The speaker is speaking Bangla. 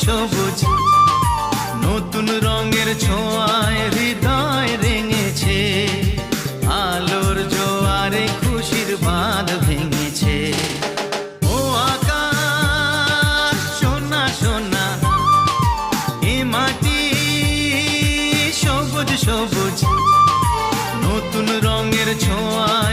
সবুজ নতুন রঙের ছোঁয়ায় হৃদয় রেঙেছে, আলোর জোয়ারে খুশির বাঁধ ভেঙেছে। ও আকাশ সোনা সোনা, এ মাটি সবুজ সবুজ নতুন রঙের ছোঁয়ায়